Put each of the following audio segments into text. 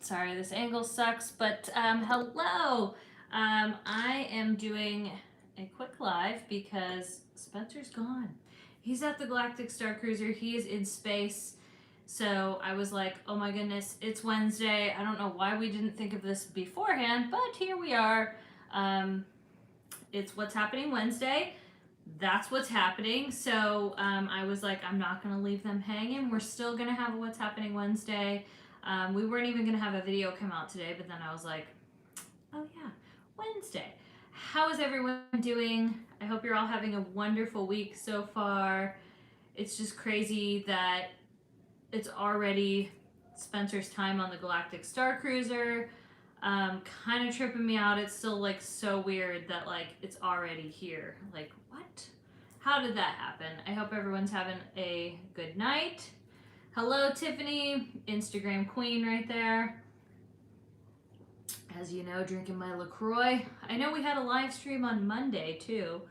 Sorry, this angle sucks, but hello. I am doing a quick live because Spencer's gone. He's at the Galactic Starcruiser. He is in space. So I was like, oh my goodness, it's Wednesday. I don't know why we didn't think of this beforehand, but here we are. It's What's Happening Wednesday. That's what's happening. So I was like, I'm not going to leave them hanging. We're still going to have a What's Happening Wednesday. We weren't even going to have a video come out today, but then I was like, oh yeah, Wednesday. How is everyone doing? I hope you're all having a wonderful week so far. It's just crazy that it's already Spencer's time on the Galactic Starcruiser. Kind of tripping me out. It's still like so weird that like it's already here. Like what? How did that happen? I hope everyone's having a good night. Hello, Tiffany, Instagram queen right there. As you know, drinking my LaCroix. I know we had a live stream on Monday too.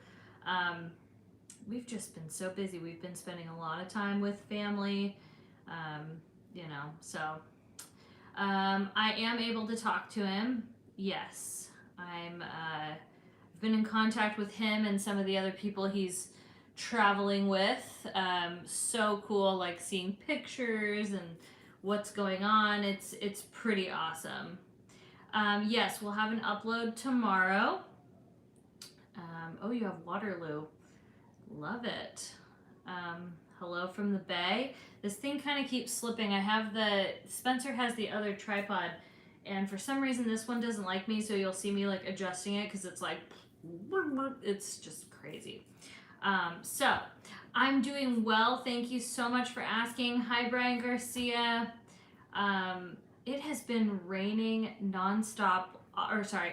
We've just been so busy. We've been spending a lot of time with family, so I am able to talk to him. Yes, I've been in contact with him and some of the other people he's traveling with. So cool, like seeing pictures and what's going on. It's pretty awesome. Yes, we'll have an upload tomorrow. Oh, you have Waterloo. Love it. Hello from the Bay. This thing kind of keeps slipping. Spencer has the other tripod, and for some reason this one doesn't like me, so you'll see me like adjusting it because it's like, it's just crazy. So I'm doing well. Thank you so much for asking. Hi, Brian Garcia. It has been raining nonstop,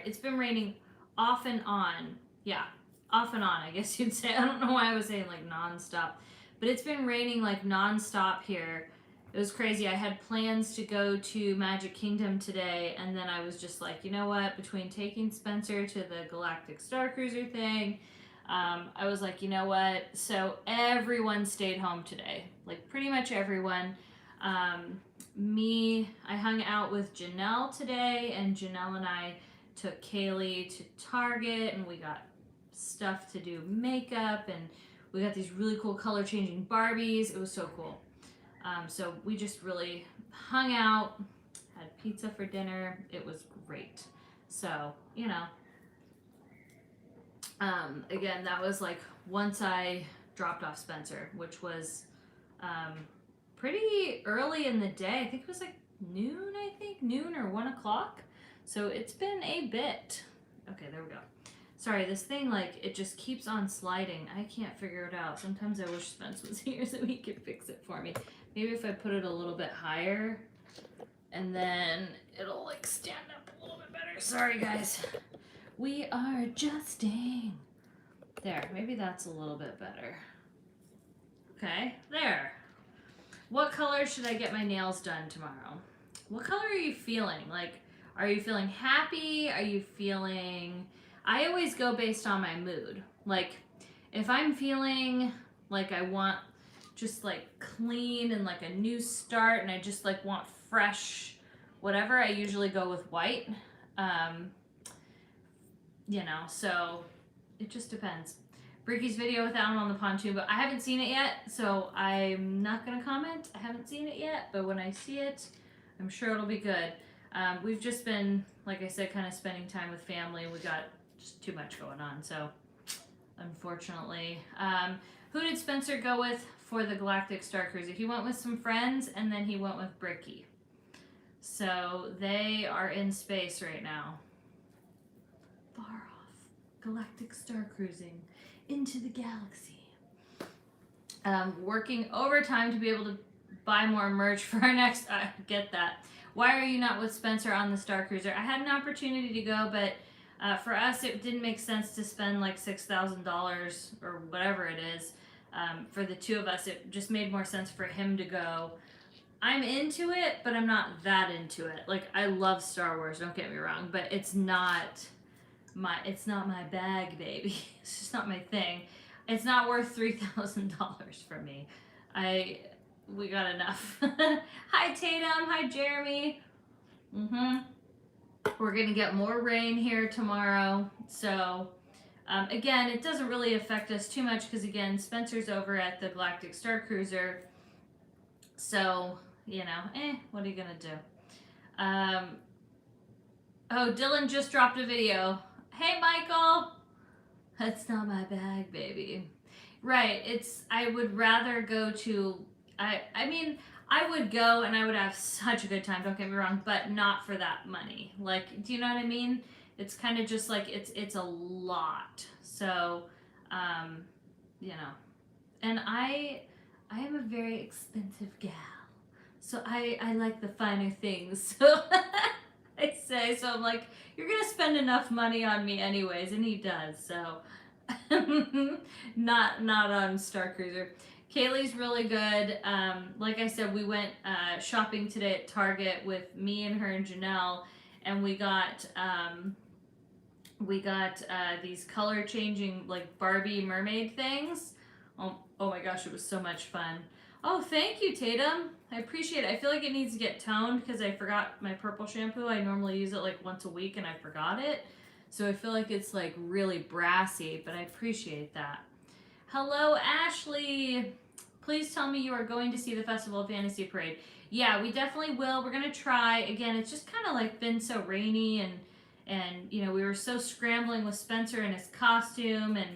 it's been raining off and on. Yeah, off and on, I guess you'd say. I don't know why I was saying like nonstop, but it's been raining like nonstop here. It was crazy. I had plans to go to Magic Kingdom today, and then I was just like, you know what? Between taking Spencer to the Galactic Starcruiser thing, I was like, you know what? So everyone stayed home today. Like pretty much everyone. I hung out with Janelle today, and Janelle and I took Kaylee to Target, and we got stuff to do makeup, and we got these really cool color changing Barbies. It was so cool. So we just really hung out, had pizza for dinner. It was great. So, again, that was like once I dropped off Spencer, which was pretty early in the day. I think it was like noon or 1 o'clock. So it's been a bit. Okay, there we go. Sorry, this thing, like, it just keeps on sliding. I can't figure it out. Sometimes I wish Spence was here so he could fix it for me. Maybe if I put it a little bit higher, and then it'll, like, stand up a little bit better. Sorry, guys. We are adjusting. There, maybe that's a little bit better. Okay, there. What color should I get my nails done tomorrow? What color are you feeling? Like, are you feeling happy? Are you feeling... I always go based on my mood. Like, if I'm feeling like I want just like clean and like a new start and I just like want fresh whatever, I usually go with white. So it just depends. Bricky's video with Alan on the pontoon, but I haven't seen it yet, so I'm not going to comment. I haven't seen it yet, but when I see it, I'm sure it'll be good. We've just been, like I said, kind of spending time with family. We got just too much going on, so unfortunately. Who did Spencer go with for the Galactic Starcruiser? He went with some friends, and then he went with Bricky. So they are in space right now. Far off, Galactic Starcruising into the galaxy. Working overtime to be able to buy more merch for our next... I get that. Why are you not with Spencer on the Starcruiser? I had an opportunity to go, but for us, it didn't make sense to spend like $6,000 or whatever it is. For the two of us, it just made more sense for him to go. I'm into it, but I'm not that into it. Like, I love Star Wars, don't get me wrong, but it's not my bag, baby. It's just not my thing. It's not worth $3,000 for me. We got enough. Hi, Tatum. Hi, Jeremy. We're going to get more rain here tomorrow. So, again, it doesn't really affect us too much because, again, Spencer's over at the Galactic Starcruiser. So, you know, what are you going to do? Oh, Dylan just dropped a video. Hey, Michael! That's not my bag, baby. Right, I would rather go to, I mean, I would go and I would have such a good time, don't get me wrong, but not for that money. Like, do you know what I mean? It's kind of just like, it's a lot. So, you know, and I am a very expensive gal. So I like the finer things. So I say, so I'm like, you're going to spend enough money on me anyways, and he does, so. not on Starcruiser. Kaylee's really good. Like I said, we went shopping today at Target with me and her and Janelle, and we got these color changing like Barbie mermaid things. Oh my gosh, it was so much fun. Oh, thank you, Tatum. I appreciate it. I feel like it needs to get toned because I forgot my purple shampoo. I normally use it like once a week and I forgot it. So I feel like it's like really brassy, but I appreciate that. Hello, Ashley. Please tell me you are going to see the Festival of Fantasy Parade. Yeah, we definitely will. We're going to try. Again, it's just kind of like been so rainy and you know, we were so scrambling with Spencer and his costume and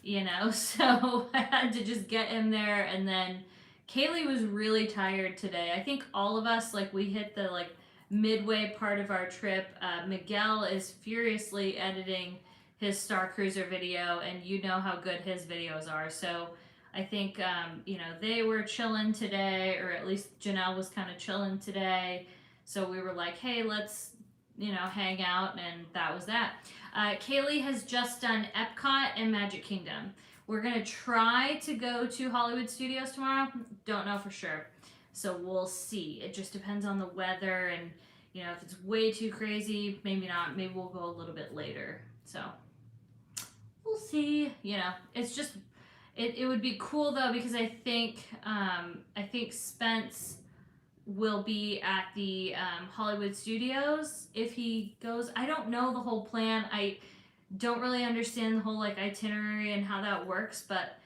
you know, so I had to just get him there. And then Kaylee was really tired today. I think all of us, like, we hit the like midway part of our trip. Miguel is furiously editing his Starcruiser video, and you know how good his videos are. So I think you know, they were chilling today, or at least Janelle was kind of chilling today. So we were like, hey, let's, you know, hang out, and that was that. Kaylee has just done Epcot and Magic Kingdom. We're gonna try to go to Hollywood Studios tomorrow. Don't know for sure. So we'll see. It just depends on the weather, and you know, if it's way too crazy, maybe not. Maybe we'll go a little bit later. So we'll see. You know, it's just it would be cool though, because I think Spence will be at the Hollywood Studios if he goes. I don't know the whole plan. I don't really understand the whole like itinerary and how that works, but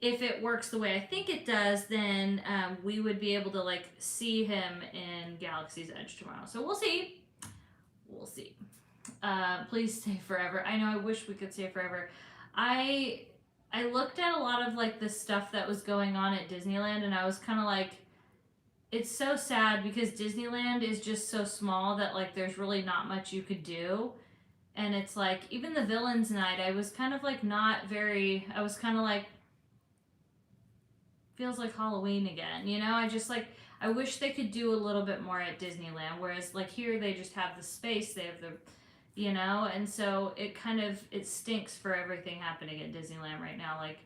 if it works the way I think it does, then we would be able to like see him in Galaxy's Edge tomorrow. So we'll see. We'll see. Please stay forever. I know, I wish we could stay forever. I looked at a lot of like the stuff that was going on at Disneyland, and I was kind of like, it's so sad because Disneyland is just so small that like there's really not much you could do. And it's like, even the Villains Night, I was kind of like not very, I was kind of like, feels like Halloween again, you know? I just like, I wish they could do a little bit more at Disneyland, whereas like here they just have the space, they have the, you know? And so it kind of, it stinks for everything happening at Disneyland right now. Like,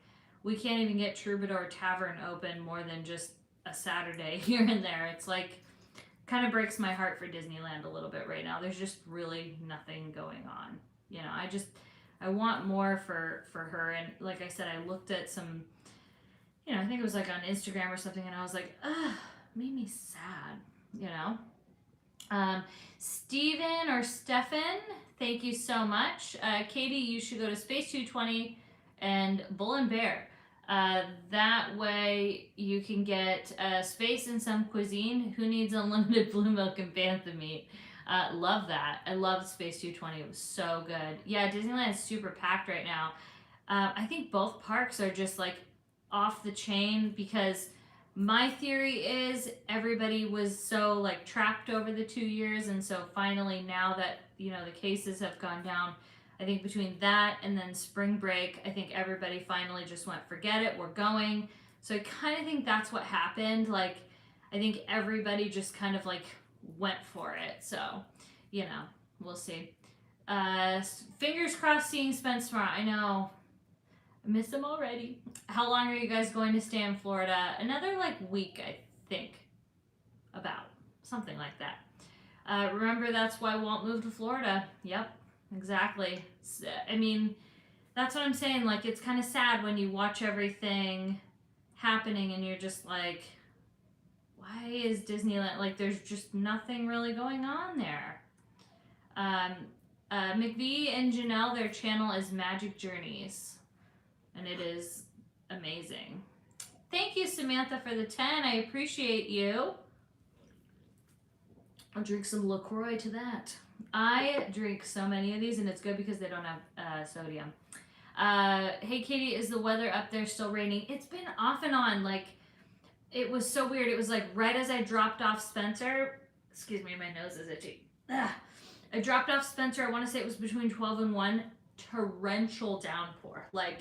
we can't even get Troubadour Tavern open more than just a Saturday here and there. It's like, kind of breaks my heart for Disneyland a little bit right now. There's just really nothing going on. You know, I want more for her. And like I said, I looked at some, you know, I think it was like on Instagram or something, and I was like, ugh, made me sad, you know. Steven or Stefan, thank you so much. Katie, you should go to Space 220 and Bull and Bear. That way you can get space and some cuisine. Who needs unlimited blue milk and bantha meat? Love that. I love Space 220. It was so good. Yeah, Disneyland is super packed right now. I think both parks are just like off the chain, because my theory is everybody was so like trapped over the 2 years, and so finally now that, you know, the cases have gone down, I think between that and then spring break, I think everybody finally just went, forget it, we're going. So I kind of think that's what happened. Like, I think everybody just kind of like went for it. So, you know, we'll see. Fingers crossed seeing Spence tomorrow. I know. I miss him already. How long are you guys going to stay in Florida? Another like week, I think. About. Something like that. Remember, that's why Walt moved to Florida. Yep. Exactly. I mean, that's what I'm saying. Like, it's kind of sad when you watch everything happening and you're just like, wow. why is Disneyland, like, there's just nothing really going on there. McVie and Janelle, their channel is Magic Journeys, and it is amazing. Thank you, Samantha, for the 10. I appreciate you. I'll drink some LaCroix to that. I drink so many of these, and it's good because they don't have sodium. Hey, Katie, is the weather up there still raining? It's been off and on. Like, it was so weird. It was like right as I dropped off Spencer. Excuse me, my nose is itchy. Ugh. I dropped off Spencer. I want to say it was between 12 and 1. Torrential downpour. Like,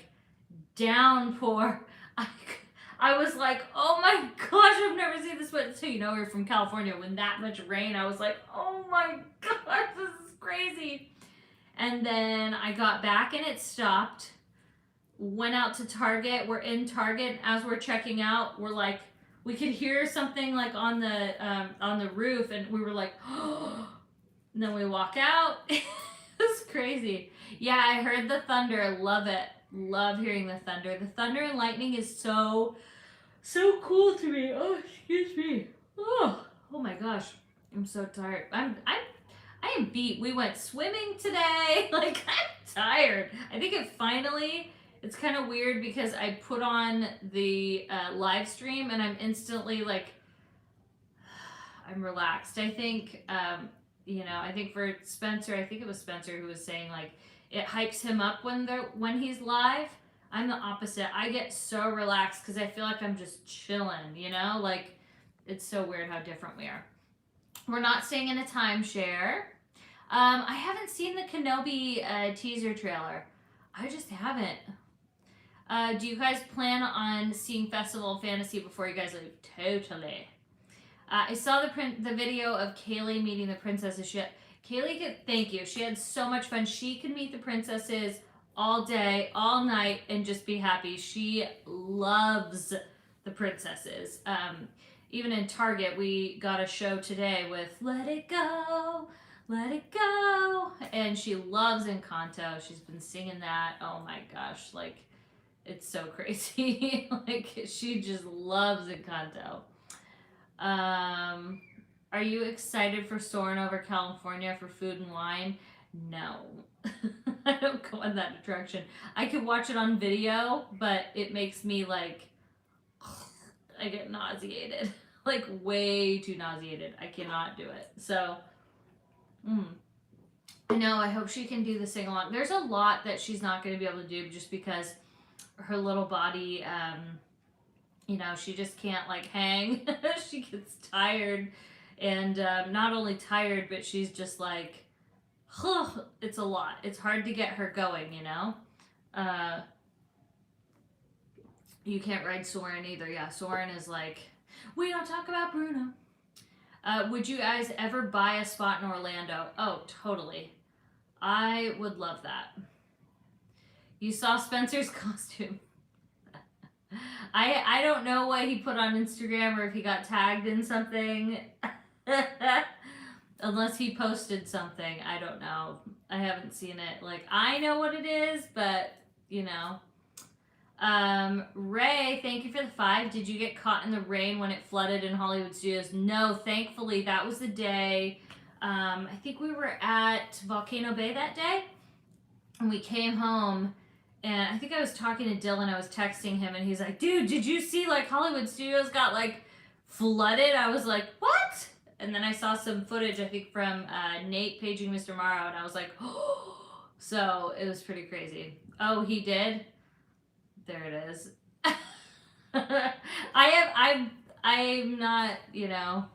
downpour. I was like, oh my gosh, I've never seen this. But so, you know, we're from California. When that much rain, I was like, oh my gosh, this is crazy. And then I got back and it stopped. Went out to Target. We're in Target. As we're checking out, we're like, we could hear something like on the roof, and we were like, oh. And then we walk out. It was crazy. Yeah, I heard the thunder. Love it. Love hearing the thunder. The thunder and lightning is so cool to me. Oh, excuse me. Oh my gosh. I'm so tired. I am beat. We went swimming today. Like, I'm tired. I think it's kind of weird because I put on the live stream and I'm instantly like, I'm relaxed. I think, I think for Spencer, I think it was Spencer who was saying like, it hypes him up when he's live. I'm the opposite. I get so relaxed because I feel like I'm just chilling, you know? Like, it's so weird how different we are. We're not staying in a timeshare. I haven't seen the Kenobi teaser trailer. I just haven't. Do you guys plan on seeing Festival of Fantasy before you guys leave? Totally. I saw the video of Kaylee meeting the princesses. Kaylee, thank you. She had so much fun. She could meet the princesses all day, all night, and just be happy. She loves the princesses. Even in Target, we got a show today with Let It Go, Let It Go. And she loves Encanto. She's been singing that. Oh my gosh. Like, it's so crazy. Like, she just loves Encanto. Are you excited for Soarin' over California for food and wine? No. I don't go in that direction. I could watch it on video, but it makes me like, I get nauseated. Like, way too nauseated. I cannot do it. So, I know, I hope she can do the sing along. There's a lot that she's not going to be able to do just because her little body, she just can't like hang. She gets tired. And not only tired, but she's just like, it's a lot. It's hard to get her going, you know? You can't ride Soarin' either. Yeah, Soarin' is like, we don't talk about Bruno. Would you guys ever buy a spot in Orlando? Oh, totally. I would love that. You saw Spencer's costume. I don't know what he put on Instagram or if he got tagged in something. Unless he posted something. I don't know. I haven't seen it. Like, I know what it is, but, you know. Ray, thank you for the 5. Did you get caught in the rain when it flooded in Hollywood Studios? No, thankfully. That was the day. I think we were at Volcano Bay that day. And we came home. And I think I was talking to Dylan. I was texting him. And he's like, dude, did you see, like, Hollywood Studios got, like, flooded? I was like, what? And then I saw some footage, I think, from Nate paging Mr. Morrow, and I was like, oh. So it was pretty crazy. Oh, he did? There it is. I'm not, you know,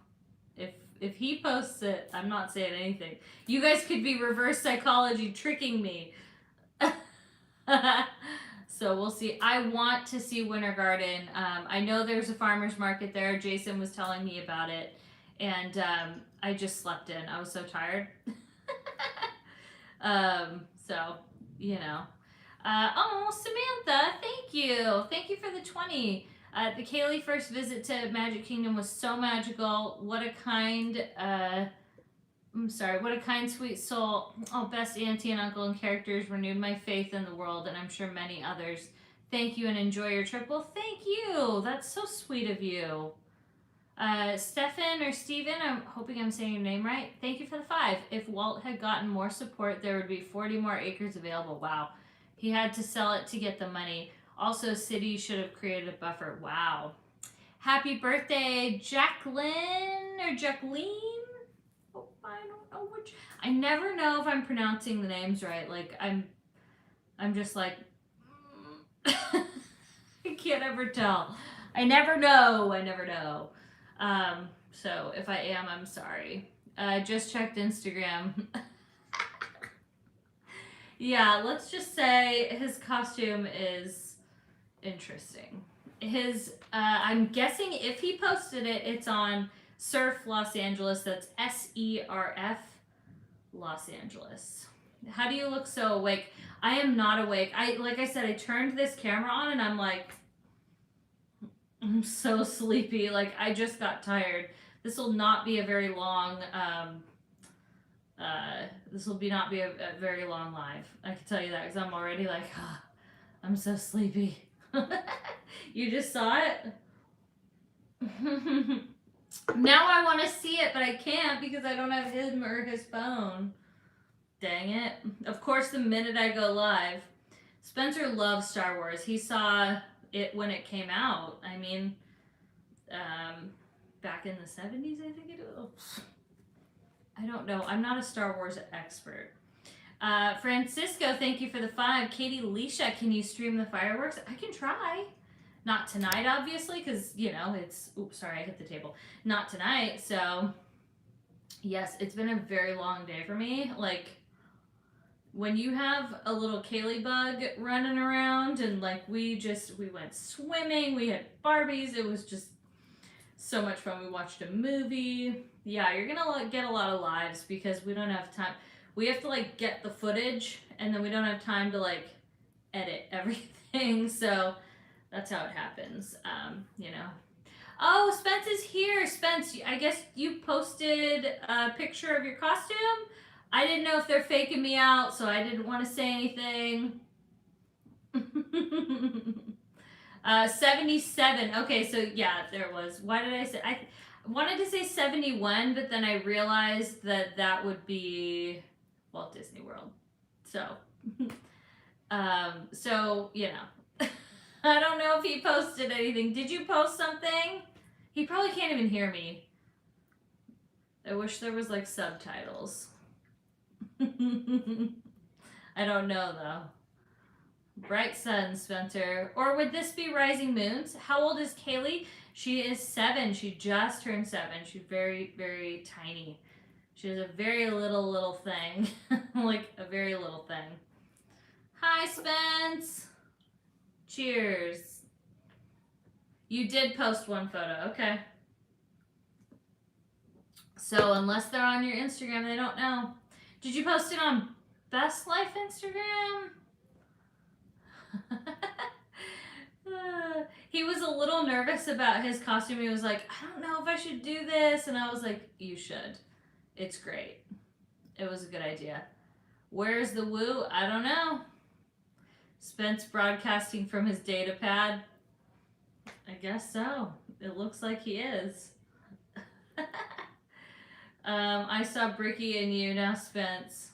if he posts it, I'm not saying anything. You guys could be reverse psychology tricking me. So we'll see. I want to see Winter Garden. I know there's a farmer's market there. Jason was telling me about it. And I just slept in. I was so tired. So, you know. Oh, Samantha, thank you. Thank you for the 20. The Kaylee first visit to Magic Kingdom was so magical. What a kind, what a kind, sweet soul. Oh, best auntie and uncle and characters renewed my faith in the world, and I'm sure many others. Thank you and enjoy your trip. Well, thank you. That's so sweet of you. Stefan or Steven, I'm hoping I'm saying your name right. Thank you for the 5. If Walt had gotten more support, there would be 40 more acres available. Wow. He had to sell it to get the money. Also, city should have created a buffer. Wow. Happy birthday, Jacqueline or Jacqueline? Oh, I don't know which. I never know if I'm pronouncing the names right. Like I'm just like I can't ever tell. I never know. So if I am, I'm sorry. Just checked Instagram. Yeah, let's just say his costume is interesting. I'm guessing if he posted it, it's on Surf Los Angeles. That's SERF Los Angeles. How do you look so awake? I am not awake. Like I said, I turned this camera on and I'm like, I'm so sleepy. Like I just got tired. This will not be a very long. This will not be a very long live. I can tell you that because I'm already like, I'm so sleepy. You just saw it. Now I want to see it, but I can't because I don't have him or his phone. Dang it. Of course, the minute I go live, Spencer loves Star Wars. He saw it when it came out. I mean, back in the 70s, I think it was. I don't know. I'm not a Star Wars expert. Francisco, thank you for the 5. Katie Leisha, can you stream the fireworks? I can try. Not tonight, obviously, because, it's... Oops, sorry, I hit the table. Not tonight, so... Yes, it's been a very long day for me. Like, when you have a little Kaylee bug running around, and, like, we went swimming, we had Barbies, it was just so much fun. We watched a movie. Yeah, you're gonna get a lot of lives, because we don't have time. We have to, like, get the footage, and then we don't have time to, like, edit everything, so... That's how it happens, Oh, Spence is here. Spence, I guess you posted a picture of your costume? I didn't know if they're faking me out, so I didn't want to say anything. 77. Okay, so yeah, there was. Why did I say... I wanted to say 71, but then I realized that would be Walt Disney World. So, I don't know if he posted anything. Did you post something? He probably can't even hear me. I wish there was, like, subtitles. I don't know, though. Bright sun, Spencer. Or would this be Rising Moons? How old is Kaylee? She is 7. She just turned 7. She's very, very tiny. She's a very little thing. Like, a very little thing. Hi, Spence. Cheers. You did post one photo. Okay. So unless they're on your Instagram, they don't know. Did you post it on Best Life Instagram? He was a little nervous about his costume. He was like, I don't know if I should do this. And I was like, you should. It's great. It was a good idea. Where's the woo? I don't know. Spence broadcasting from his data pad. I guess so. It looks like he is. I saw Bricky and you now, Spence.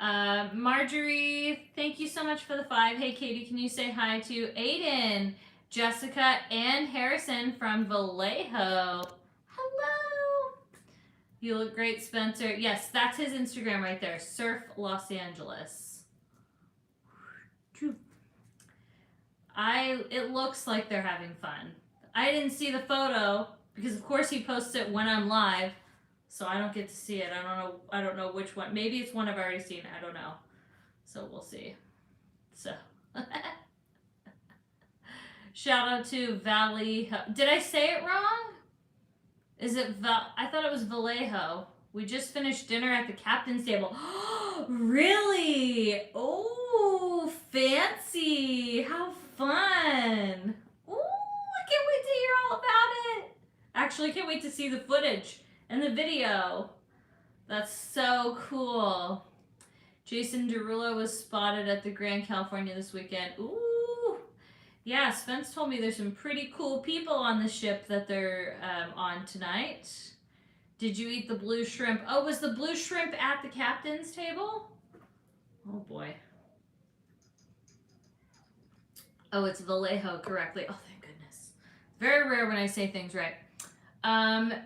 Marjorie, thank you so much for the 5. Hey, Katie, can you say hi to Aiden, Jessica, and Harrison from Vallejo? Hello. You look great, Spencer. Yes, that's his Instagram right there. Surf Los Angeles. It looks like they're having fun. I didn't see the photo because of course he posts it when I'm live, so I don't get to see it. I don't know which one. Maybe it's one I've already seen. I don't know. So we'll see. So shout out to Valley. Did I say it wrong? Is it I thought it was Vallejo. We just finished dinner at the captain's table. Really? Oh, fancy. How fun. Ooh, I can't wait to hear all about it. Actually, I can't wait to see the footage and the video. That's so cool. Jason Derulo was spotted at the Grand California this weekend. Ooh. Yeah, Spence told me there's some pretty cool people on the ship that they're on tonight. Did you eat the blue shrimp? Oh, was the blue shrimp at the captain's table? Oh boy. Oh, it's Vallejo correctly. Oh, thank goodness. Very rare when I say things right.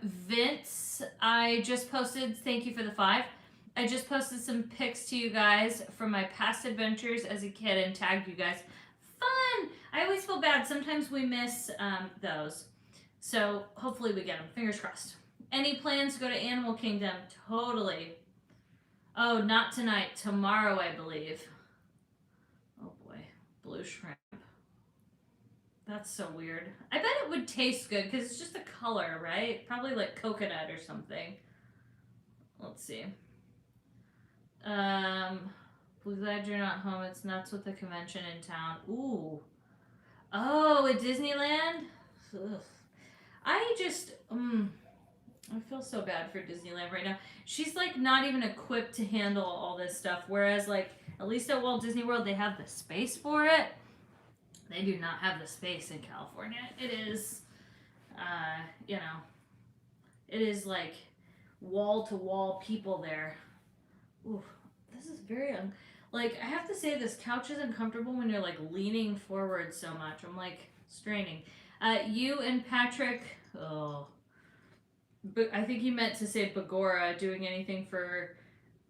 Vince, I just posted, thank you for the 5. I just posted some pics to you guys from my past adventures as a kid and tagged you guys. Fun! I always feel bad. Sometimes we miss those. So hopefully we get them. Fingers crossed. Any plans to go to Animal Kingdom? Totally. Oh, not tonight. Tomorrow, I believe. Oh boy. Blue shrimp. That's so weird. I bet it would taste good because it's just a color, right? Probably like coconut or something. Let's see. Glad you're not home. It's nuts with the convention in town. Ooh. Oh, at Disneyland? Ugh. I just, I feel so bad for Disneyland right now. She's like not even equipped to handle all this stuff. Whereas like, at least at Walt Disney World, they have the space for it. They do not have the space in California. It is, it is like wall to wall people there. Ooh, this is very, like, I have to say this couch is uncomfortable when you're like leaning forward so much. I'm like straining. You and Patrick, oh, but I think you meant to say Bagora doing anything for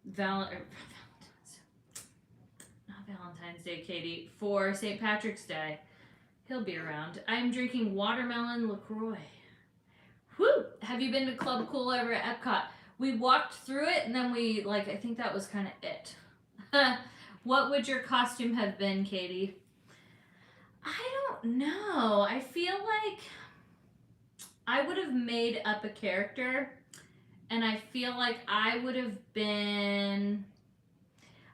Valentine's Day, Katie, for St. Patrick's Day. He'll be around. I'm drinking watermelon LaCroix. Whew! Have you been to Club Cool ever at Epcot? We walked through it and then we, like, I think that was kind of it. What would your costume have been, Katie? I don't know. I feel like I would have made up a character and I feel like I would have been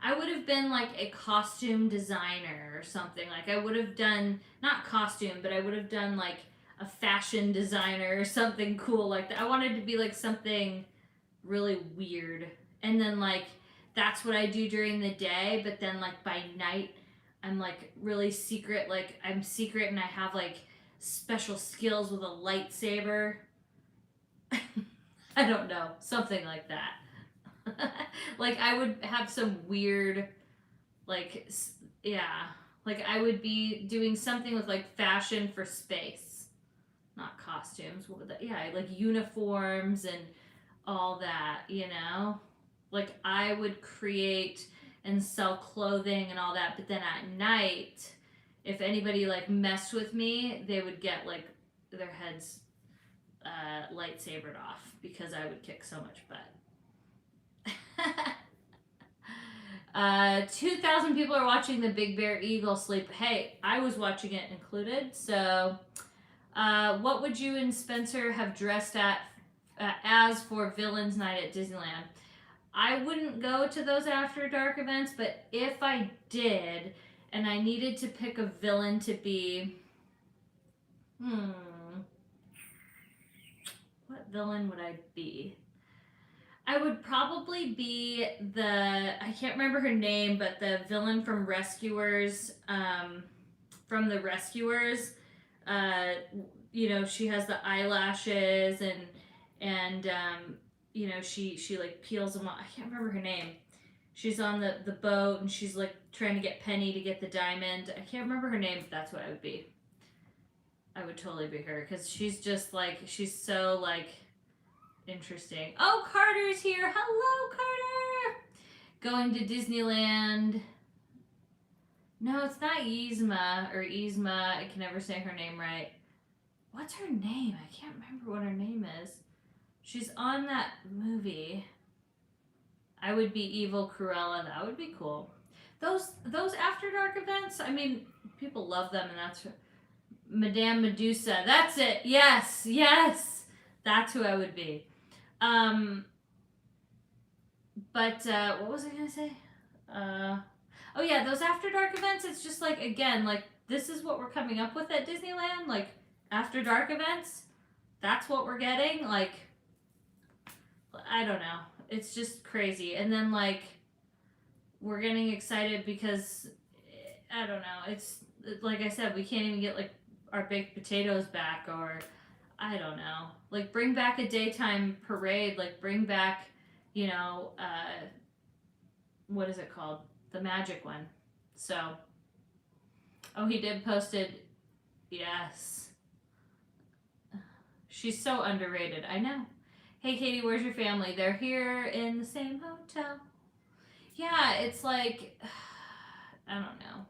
like a costume designer or something. Like I would have done, not costume, but I would have done like a fashion designer or something cool like that. I wanted to be like something really weird. And then like that's what I do during the day, but then like by night I'm like really secret, like I'm secret and I have like special skills with a lightsaber. I don't know, something like that. Like I would have some weird, like, yeah, like I would be doing something with like fashion for space, not costumes. What would that? Yeah, like uniforms and all that, you know? Like I would create and sell clothing and all that, but then at night, if anybody like messed with me, they would get like their heads lightsabered off because I would kick so much butt. 2,000 people are watching the Big Bear Eagle sleep. Hey, I was watching it included. So, what would you and Spencer have dressed as for Villains Night at Disneyland? I wouldn't go to those After Dark events, but if I did, and I needed to pick a villain to be, what villain would I be? I would probably be I can't remember her name, but the villain from Rescuers, from the Rescuers. You know, she has the eyelashes and you know, she like peels them off. I can't remember her name. She's on the boat and she's like trying to get Penny to get the diamond. I can't remember her name, but that's what I would be. I would totally be her because she's just like, she's so like interesting. Oh, Carter's here. Hello, Carter. Going to Disneyland. No, it's not Yzma or Yzma. I can never say her name right. What's her name? I can't remember what her name is. She's on that movie. I would be Evil Cruella. That would be cool. Those After Dark events, I mean, people love them, and that's Madame Medusa. That's it. Yes, yes. That's who I would be. But what was I gonna say? Oh yeah, those After Dark events. It's just like, again, like this is what we're coming up with at Disneyland. Like After Dark events. That's what we're getting. Like, I don't know. It's just crazy. And then like we're getting excited because I don't know. like I said, we can't even get like our baked potatoes back, or I don't know, like bring back a daytime parade, like bring back, you know, what is it called? The magic one. So, oh, he did post it. Yes. She's so underrated. I know. Hey, Katie, where's your family? They're here in the same hotel. Yeah, it's like, I don't know.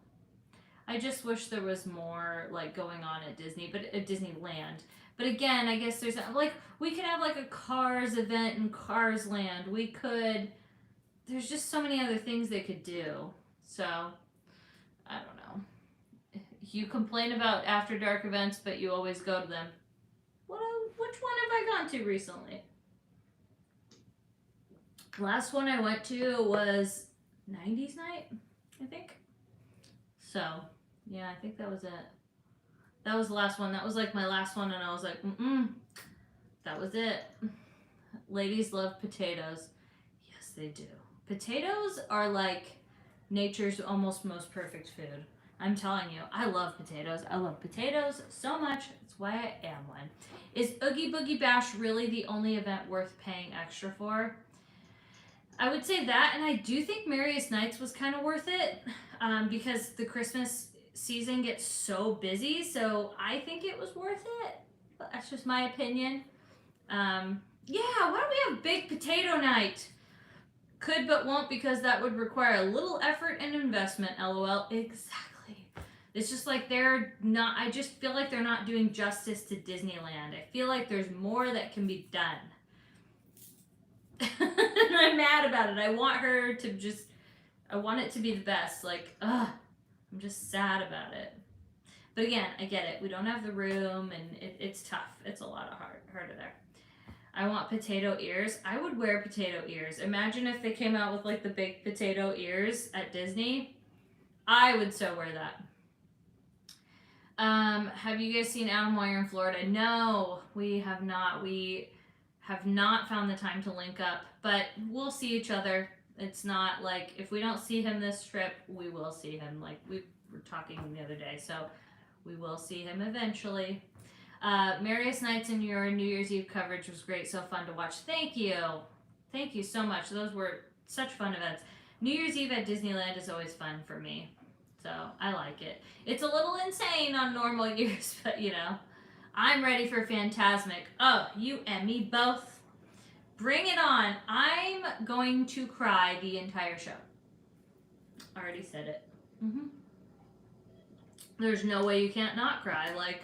I just wish there was more like going on at Disney, but at Disneyland. But again, I guess there's like we could have like a Cars event in Cars Land. We could. There's just so many other things they could do. So I don't know. You complain about after dark events, but you always go to them. Which one have I gone to recently? Last one I went to was 90s night, I think. So, yeah, I think that was it. That was the last one. That was like my last one, and I was like, that was it. Ladies love potatoes. Yes, they do. Potatoes are like nature's almost most perfect food. I'm telling you, I love potatoes. I love potatoes so much. That's why I am one. Is Oogie Boogie Bash really the only event worth paying extra for? I would say that, and I do think Merriest Nights was kind of worth it because the Christmas season gets so busy, so I think it was worth it. But that's just my opinion. Yeah, why don't we have baked potato night? Could but won't because that would require a little effort and investment, lol. Exactly. It's just like they're not, I just feel like they're not doing justice to Disneyland. I feel like there's more that can be done. And I'm mad about it. I want her to just, I want it to be the best. Like, I'm just sad about it. But again, I get it. We don't have the room, and it's tough. It's a lot of harder there. I want potato ears. I would wear potato ears. Imagine if they came out with like the baked potato ears at Disney. I would so wear that. Have you guys seen Adam while you're in Florida? No, we have not. We have not found the time to link up, but we'll see each other. It's not like if we don't see him this trip, we will see him. Like we were talking the other day, so we will see him eventually. Merriest Nights and your New Year's Eve coverage was great, so fun to watch. Thank you. Thank you so much. Those were such fun events. New Year's Eve at Disneyland is always fun for me, so I like it. It's a little insane on normal years, but you know, I'm ready for Fantasmic. Oh, you and me both. Bring it on. I'm going to cry the entire show. I already said it. There's no way you can't not cry. Like,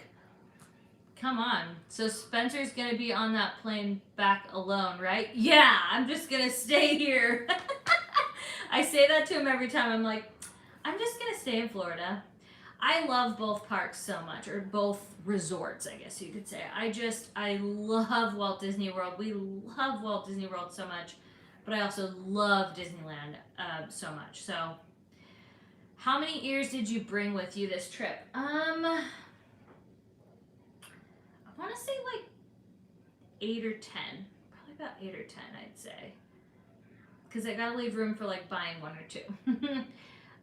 come on. So Spencer's going to be on that plane back alone, right? Yeah, I'm just going to stay here. I say that to him every time. I'm like, I'm just going to stay in Florida. I love both parks so much, or both resorts, I guess you could say. I love Walt Disney World. We love Walt Disney World so much, but I also love Disneyland so much. So, how many ears did you bring with you this trip? I want to say like 8 or 10. Probably about 8 or 10, I'd say. Because I gotta leave room for like buying 1 or 2.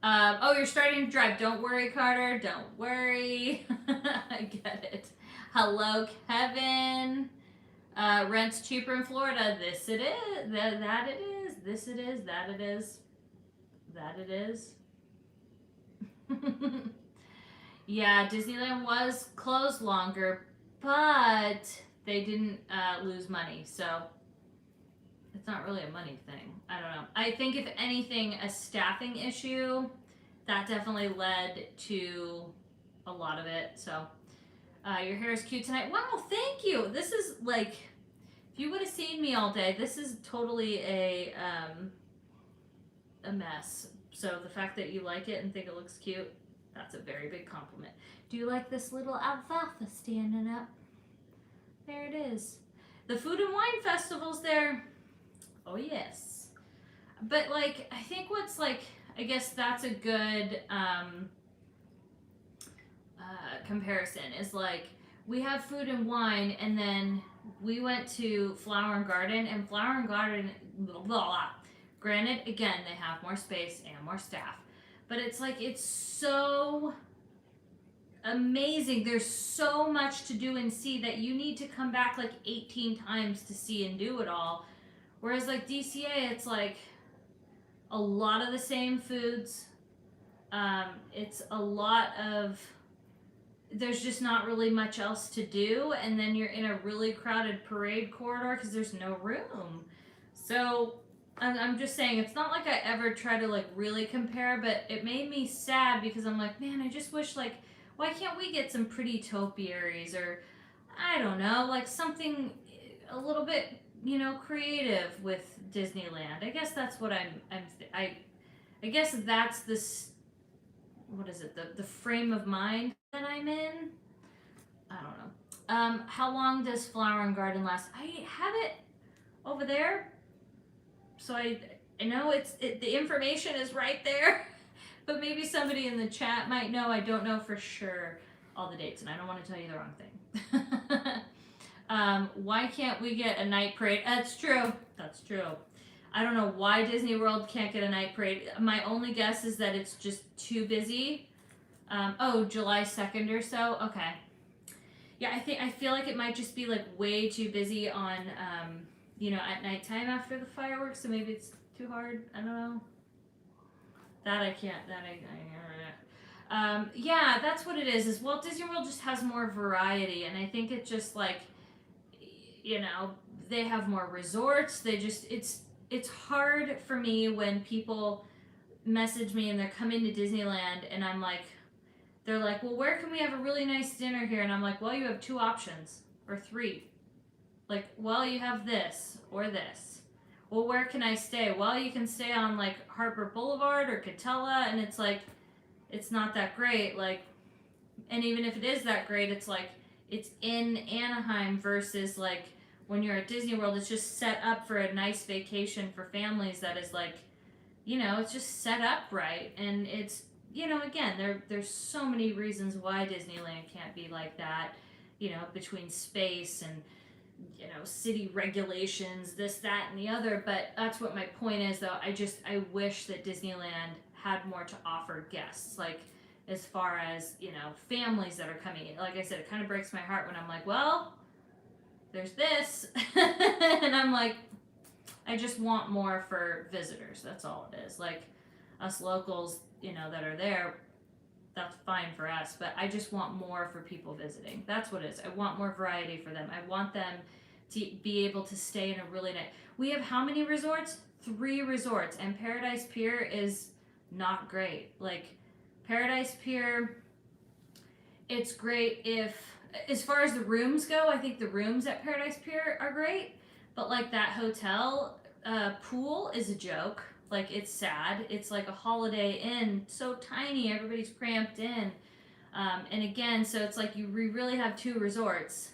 Oh, you're starting to drive. Don't worry, Carter. Don't worry. I get it. Hello, Kevin. Rent's cheaper in Florida. This it is. That it is. This it is. That it is. That it is. Yeah, Disneyland was closed longer, but they didn't lose money, so it's not really a money thing. I don't know. I think if anything, a staffing issue, that definitely led to a lot of it. So, your hair is cute tonight. Wow, thank you. This is like, if you would have seen me all day, this is totally a mess. So the fact that you like it and think it looks cute, that's a very big compliment. Do you like this little alfalfa standing up? There it is. The Food and Wine Festival's there. Oh, yes. But, like, I think what's, like, I guess that's a good comparison is, like, we have Food and Wine, and then we went to Flower and Garden, and Flower and Garden, blah, blah, blah. Granted, again, they have more space and more staff. But it's, like, it's so amazing. There's so much to do and see that you need to come back like 18 times to see and do it all. Whereas like DCA, it's like a lot of the same foods. It's a lot of, there's just not really much else to do, and then you're in a really crowded parade corridor because there's no room. So I'm just saying, it's not like I ever try to like really compare, but it made me sad because I'm like, man, I just wish like, why can't we get some pretty topiaries, or I don't know, like something a little bit, you know, creative with Disneyland. I guess that's what I guess that's this, what is it, the frame of mind that I'm in. I don't know. How long does Flower and Garden last? I have it over there, so I know the information is right there, but maybe somebody in the chat might know. I don't know for sure all the dates, and I don't want to tell you the wrong thing. Why can't we get a night parade? That's true. That's true. I don't know why Disney World can't get a night parade. My only guess is that it's just too busy. July 2nd or so. Okay. Yeah, I feel like it might just be like way too busy on at nighttime after the fireworks, so maybe it's too hard. I don't know. That I can't. Yeah, that's what it is. Is Walt Disney World just has more variety, and I think it just like, they have more resorts. It's hard for me when people message me and they're coming to Disneyland, and I'm like, they're like, well, where can we have a really nice dinner here? And I'm like, well, you have 2 options or 3. Like, well, you have this or this. Well, where can I stay? Well, you can stay on like Harper Boulevard or Catella, and it's like, it's not that great. Like, and even if it is that great, it's like, it's in Anaheim versus like when you're at Disney World, it's just set up for a nice vacation for families that is like, it's just set up right. And it's, again, there's so many reasons why Disneyland can't be like that, between space and, city regulations, this, that, and the other. But that's what my point is, though. I wish that Disneyland had more to offer guests. Like, as far as, families that are coming in. Like I said, it kind of breaks my heart when I'm like, well, there's this. And I'm like, I just want more for visitors. That's all it is. Like, us locals, that are there, that's fine for us. But I just want more for people visiting. That's what it is. I want more variety for them. I want them to be able to stay in a really nice... We have how many resorts? 3 resorts. And Paradise Pier is not great. Like, Paradise Pier, it's great if, as far as the rooms go, I think the rooms at Paradise Pier are great, but like that hotel pool is a joke. Like, it's sad. It's like a Holiday Inn, so tiny, everybody's cramped in. And again, so it's like you really have 2 resorts.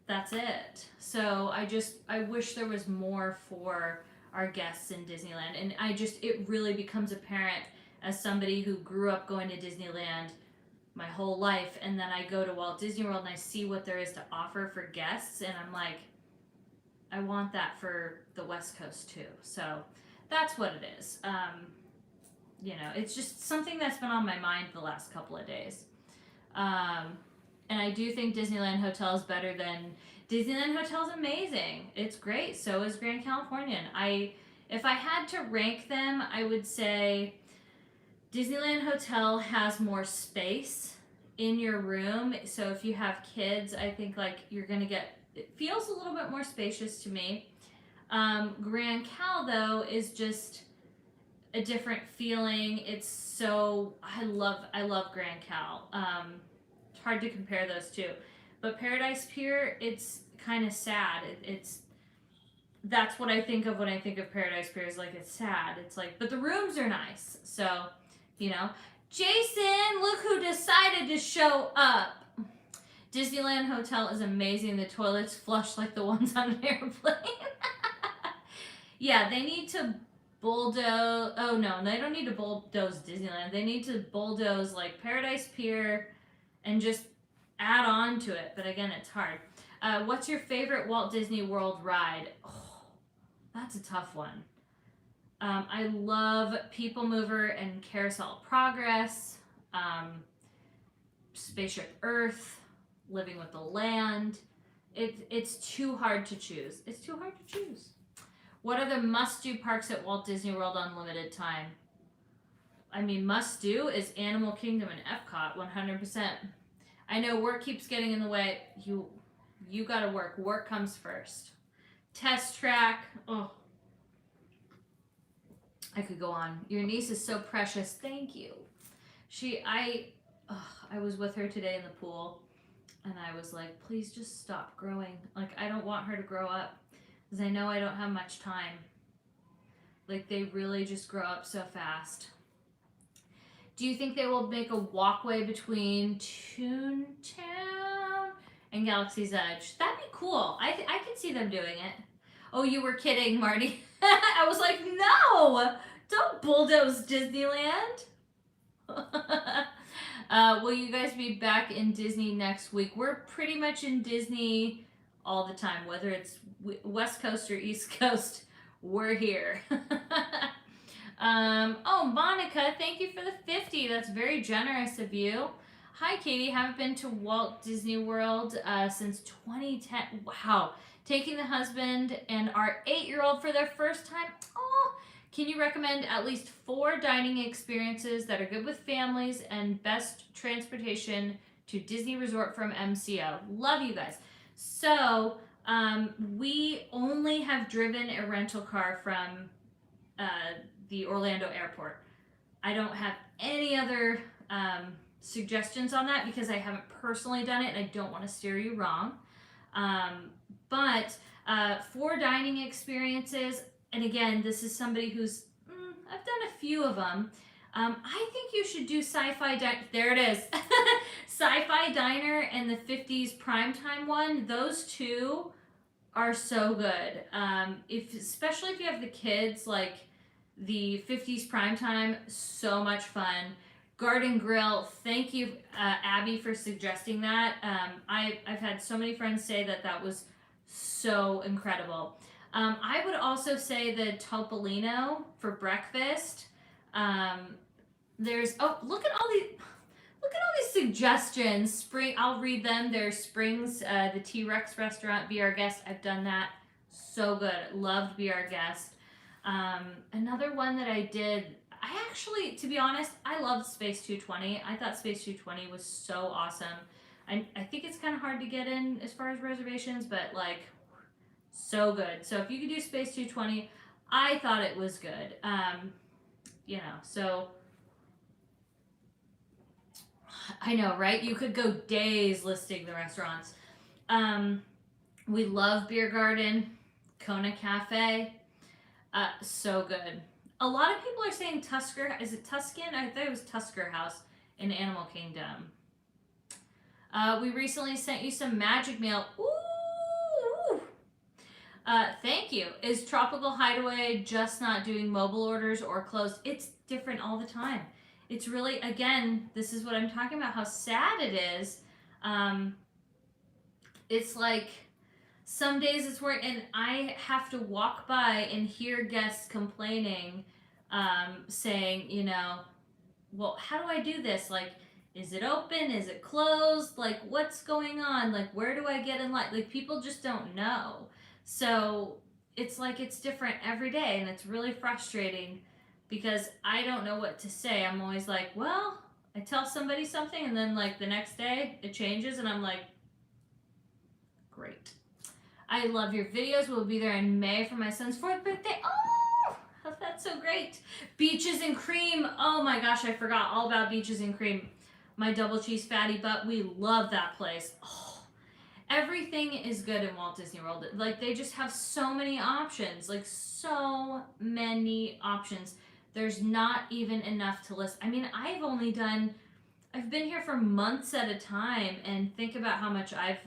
That's it. So I wish there was more for our guests in Disneyland. And it really becomes apparent as somebody who grew up going to Disneyland my whole life, and then I go to Walt Disney World and I see what there is to offer for guests, and I'm like, I want that for the West Coast too. So that's what it is. It's just something that's been on my mind the last couple of days. And I do think Disneyland Hotel is better than... Disneyland Hotel is amazing. It's great. So is Grand Californian. If I had to rank them, I would say Disneyland Hotel has more space in your room. So if you have kids, I think like you're going to get... It feels a little bit more spacious to me. Grand Cal, though, is just a different feeling. It's so... I love Grand Cal. It's hard to compare those two. But Paradise Pier, it's kind of sad. That's what I think of when I think of Paradise Pier, is like, it's sad. It's like, but the rooms are nice. So, Jason, look who decided to show up. Disneyland Hotel is amazing. The toilets flush like the ones on an airplane. Yeah, they need to bulldoze. Oh, no, they don't need to bulldoze Disneyland. They need to bulldoze like Paradise Pier and just add on to it. But again, it's hard. What's your favorite Walt Disney World ride? Oh, that's a tough one. I love People Mover and Carousel of Progress. Spaceship Earth, Living with the Land. It's too hard to choose. It's too hard to choose. What are the must-do parks at Walt Disney World on limited time? I mean, must-do is Animal Kingdom and Epcot, 100%. I know work keeps getting in the way. You gotta work. Work comes first. Test Track. Oh, I could go on. Your niece is so precious. Thank you. I was with her today in the pool, and I was like, please just stop growing. Like, I don't want her to grow up, because I know I don't have much time. Like, they really just grow up so fast. Do you think they will make a walkway between Toontown and Galaxy's Edge? That'd be cool. I could see them doing it. Oh, you were kidding, Marty. I was like, no, don't bulldoze Disneyland. Will you guys be back in Disney next week? We're pretty much in Disney all the time, whether it's West Coast or East Coast, we're here. Oh, Monica, thank you for the 50. That's very generous of you. Hi, Katie. Haven't been to Walt Disney World since 2010. Wow. Taking the husband and our 8-year-old for their first time. Oh, can you recommend at least 4 dining experiences that are good with families and best transportation to Disney Resort from MCO? Love you guys. So, we only have driven a rental car from the Orlando airport. I don't have any other suggestions on that because I haven't personally done it and I don't want to steer you wrong. But 4 dining experiences, and again, this is somebody who's, I've done a few of them. I think you should do Sci-Fi Diner. There it is. Sci-Fi Diner and the 50s Primetime one. Those two are so good. Especially if you have the kids, like the 50s Primetime, so much fun. Garden Grill, thank you, Abby, for suggesting that. I've had so many friends say that was so incredible. I would also say the Topolino for breakfast. Look at all these suggestions. I'll read them. There's Springs, the T-Rex restaurant. Be Our Guest. I've done that. So good. Loved Be Our Guest. Another one that I did. I actually, to be honest, I loved Space 220. I thought Space 220 was so awesome. I think it's kind of hard to get in as far as reservations, but like, so good. So if you could do Space 220, I thought it was good. So I know, right? You could go days listing the restaurants. We love Beer Garden, Kona Cafe, so good. A lot of people are saying Tusker. Is it Tuscan? I thought it was Tusker House in Animal Kingdom. We recently sent you some magic mail. Ooh! Thank you. Is Tropical Hideaway just not doing mobile orders or closed? It's different all the time. It's really, again, this is what I'm talking about, how sad it is. It's like, some days it's work, and I have to walk by and hear guests complaining, saying, well, how do I do this? Like, is it open? Is it closed? Like, what's going on? Like, where do I get in line? Like, people just don't know. So it's like it's different every day, and it's really frustrating because I don't know what to say. I'm always like, well, I tell somebody something, and then like the next day it changes, and I'm like, great. I love your videos. We'll be there in May for my son's 4th birthday. Oh, that's so great. Beaches and Cream. Oh my gosh, I forgot all about Beaches and Cream. My double cheese fatty butt. We love that place. Oh, everything is good in Walt Disney World. Like, they just have so many options. Like, so many options. There's not even enough to list. I mean, I've been here for months at a time, and think about how much I've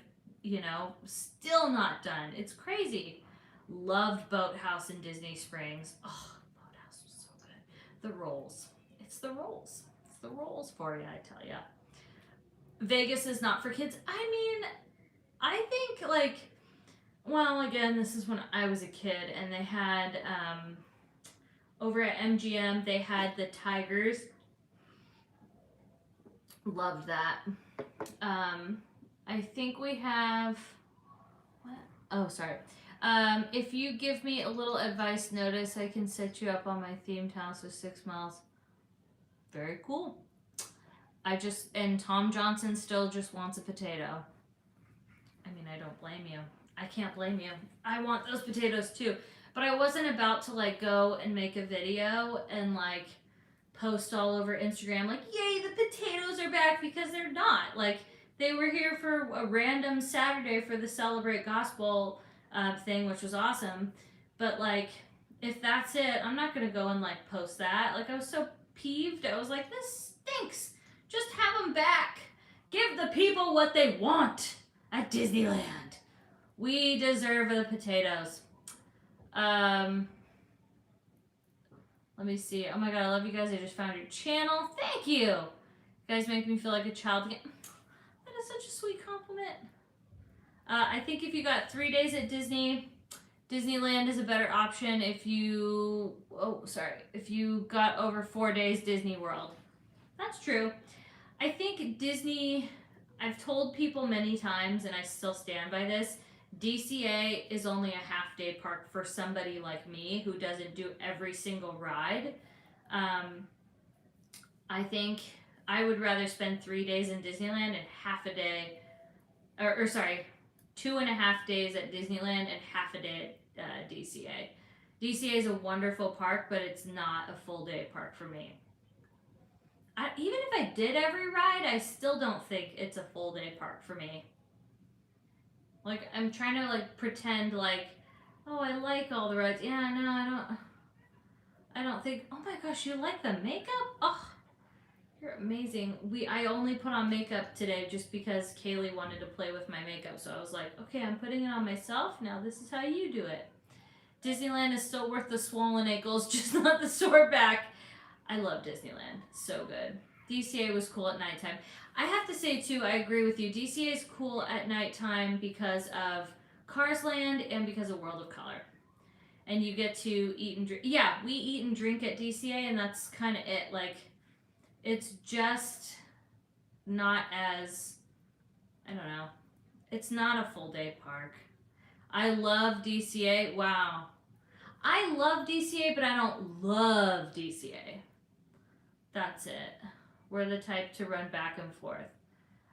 still not done. It's crazy. Loved Boathouse in Disney Springs. Oh, Boathouse was so good. The rolls. It's the rolls. It's the rolls for you, I tell ya. Vegas is not for kids. I mean, I think again, this is when I was a kid, and they had, over at MGM, they had the Tigers. Loved that. I think we have, what? Oh, sorry. If you give me a little advice notice, I can set you up on my themed house with 6 miles. Very cool. And Tom Johnson still just wants a potato. I mean, I don't blame you. I can't blame you. I want those potatoes too. But I wasn't about to like go and make a video and like post all over Instagram like, yay, the potatoes are back, because they're not. Like, they were here for a random Saturday for the Celebrate Gospel thing, which was awesome. But like, if that's it, I'm not gonna go and like post that. Like, I was so peeved. I was like, this stinks. Just have them back. Give the people what they want at Disneyland. We deserve the potatoes. Let me see. Oh my god, I love you guys. I just found your channel. Thank you. You guys make me feel like a child again. That is such a sweet compliment. I think if you got 3 days at Disneyland is a better option if you, if you got over 4 days Disney World. That's true. I think Disney, I've told people many times, and I still stand by this, DCA is only a half-day park for somebody like me who doesn't do every single ride. I think I would rather spend 3 days in Disneyland and half a day, 2.5 days at Disneyland and half a day at DCA. DCA is a wonderful park, but it's not a full day park for me. Even if I did every ride, I still don't think it's a full day park for me. Like, I'm trying to like pretend like, oh, I like all the rides. Yeah, no, I don't think. Oh my gosh, you like the makeup? Oh, you're amazing. I only put on makeup today just because Kaylee wanted to play with my makeup, so I was like, okay, I'm putting it on myself. Now this is how you do it. Disneyland is still worth the swollen ankles, just not the sore back. I love Disneyland. So good. DCA was cool at nighttime. I have to say, too, I agree with you. DCA is cool at nighttime because of Cars Land and because of World of Color. And you get to eat and drink. Yeah, we eat and drink at DCA, and that's kind of it. Like, it's just not as, I don't know. It's not a full day park. I love DCA. Wow. I love DCA, but I don't love DCA. That's it. We're the type to run back and forth.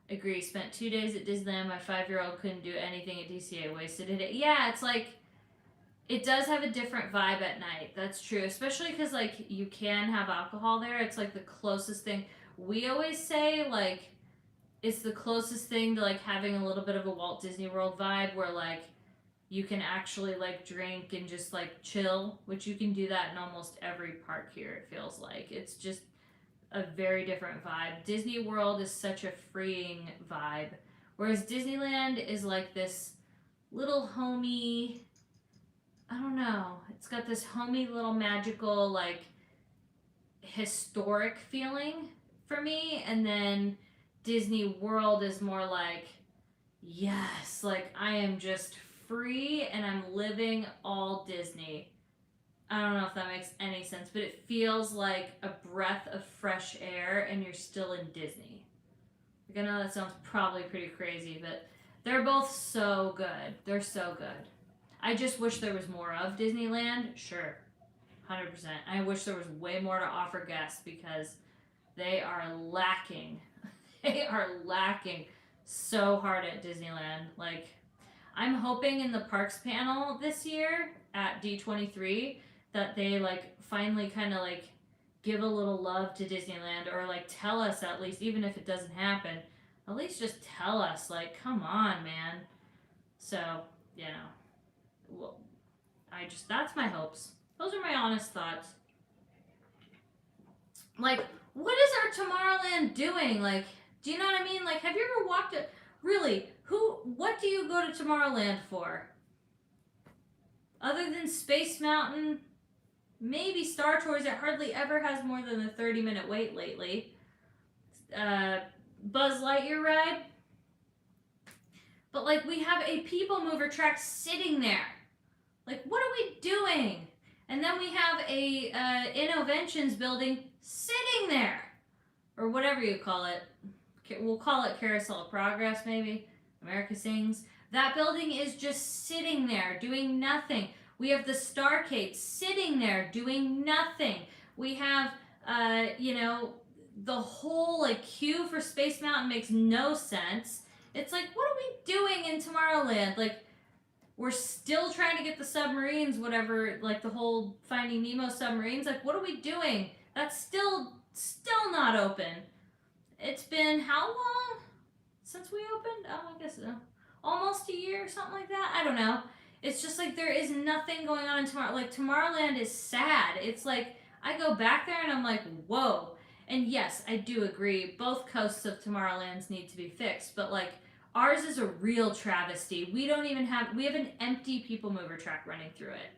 Agree. Spent 2 days at Disneyland. My 5-year-old couldn't do anything at DCA. Wasted it. Yeah, it's like, it does have a different vibe at night. That's true. Especially because, like, you can have alcohol there. It's, like, the closest thing. We always say, like, it's the closest thing to, like, having a little bit of a Walt Disney World vibe where, like, you can actually, like, drink and just, like, chill, which you can do that in almost every park here, it feels like. It's just a very different vibe. Disney World is such a freeing vibe, whereas Disneyland is like this little homey, I don't know, it's got this homey little magical, like, historic feeling for me, and then Disney World is more like, yes, like, I am just free and I'm living all Disney. I don't know if that makes any sense, but it feels like a breath of fresh air and you're still in Disney. Like, I know that sounds probably pretty crazy, but they're both so good. They're so good. I just wish there was more of Disneyland. Sure, 100%. I wish there was way more to offer guests because they are lacking. They are lacking so hard at Disneyland. Like, I'm hoping in the parks panel this year at D23 that they, like, finally kind of, like, give a little love to Disneyland, or, like, tell us at least, even if it doesn't happen, at least just tell us, like, come on, man. So, you know, well, that's my hopes. Those are my honest thoughts. Like, what is our Tomorrowland doing? Like, do you know what I mean? Like, have you ever walked it? Really, what do you go to Tomorrowland for? Other than Space Mountain, maybe Star Tours, it hardly ever has more than a 30-minute wait lately. Buzz Lightyear ride. But, like, we have a People Mover track sitting there. Like, what are we doing? And then we have a Innoventions building sitting there. Or whatever you call it. we'll call it Carousel of Progress, maybe. America Sings. That building is just sitting there doing nothing. We have the Starcade sitting there doing nothing. We have, the whole like queue for Space Mountain makes no sense. It's like, what are we doing in Tomorrowland? Like, we're still trying to get the submarines, whatever, like the whole Finding Nemo submarines. Like, what are we doing? That's still not open. It's been how long since we opened? Oh, I guess almost a year or something like that. I don't know. It's just like there is nothing going on in Tomorrowland. Like, Tomorrowland is sad. It's like I go back there and I'm like, whoa. And yes, I do agree. Both coasts of Tomorrowlands need to be fixed, but like ours is a real travesty. We have an empty people mover track running through it.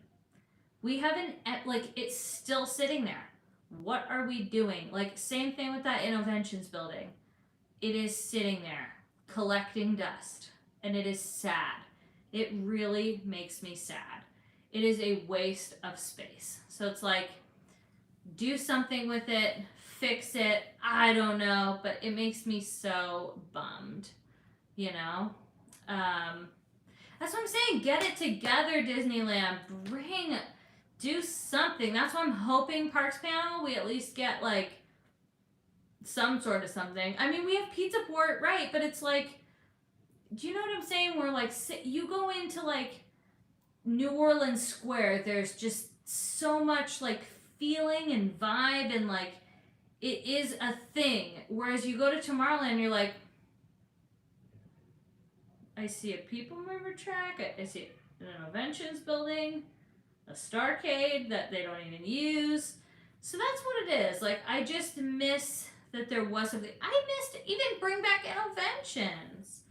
We have it's still sitting there. What are we doing? Like, same thing with that Innoventions building. It is sitting there collecting dust, and it is sad. It really makes me sad. It is a waste of space. So it's like, do something with it, fix it. I don't know, but it makes me so bummed, That's what I'm saying. Get it together, Disneyland. Do something. That's what I'm hoping Parks Panel, we at least get like some sort of something. I mean, we have Pizza Port, right? But it's like, do you know what I'm saying? We're like, you go into like New Orleans Square, there's just so much like feeling and vibe, and like it is a thing. Whereas you go to Tomorrowland, you're like, I see a people mover track, I see an Innoventions building, a Starcade that they don't even use. So that's what it is. Like, I just miss that there was something. I missed even bring back Innoventions.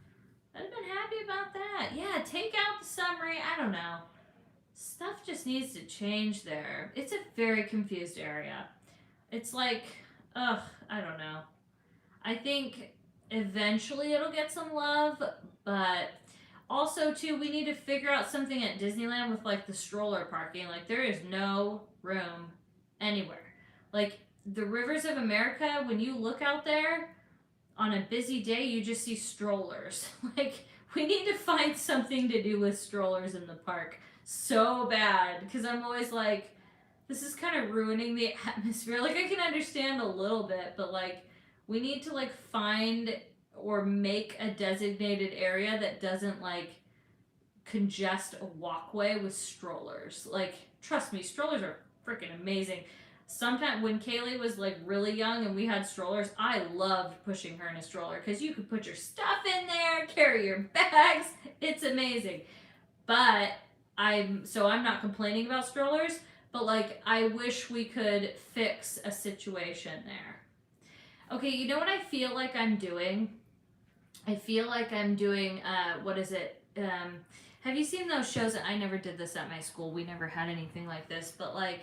I'd have been happy about that. Yeah, take out the summary. I don't know. Stuff just needs to change there. It's a very confused area. It's like, I don't know. I think eventually it'll get some love, but also, too, we need to figure out something at Disneyland with, like, the stroller parking. Like, there is no room anywhere. Like, the Rivers of America, when you look out there on a busy day, you just see strollers. Like, we need to find something to do with strollers in the park so bad. Because I'm always like, this is kind of ruining the atmosphere. Like, I can understand a little bit, but, like, we need to, like, find or make a designated area that doesn't like congest a walkway with strollers. Like, trust me, strollers are freaking amazing. Sometimes when Kaylee was like really young and we had strollers, I loved pushing her in a stroller because you could put your stuff in there, carry your bags. It's amazing. But I'm not complaining about strollers, but like I wish we could fix a situation there. Okay, you know what I feel like I'm doing? I feel like I'm doing, what is it? Have you seen those shows? I never did this at my school. We never had anything like this. But like,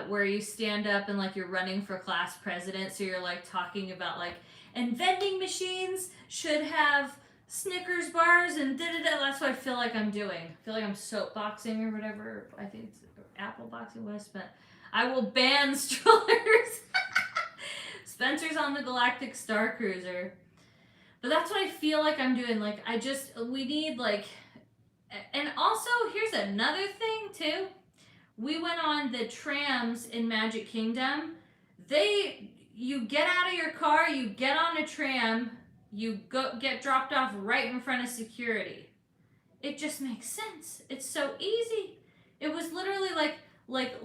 where you stand up and like you're running for class president. So you're like talking about like, and vending machines should have Snickers bars and da-da-da. That's what I feel like I'm doing. I feel like I'm soapboxing or whatever. I think it's Apple Boxing West, but I will ban strollers. Spencer's on the Galactic Starcruiser. But that's what I feel like I'm doing. Like, we need, like, and also, here's another thing, too. We went on the trams in Magic Kingdom. You get out of your car, you get on a tram, you get dropped off right in front of security. It just makes sense. It's so easy. It was literally like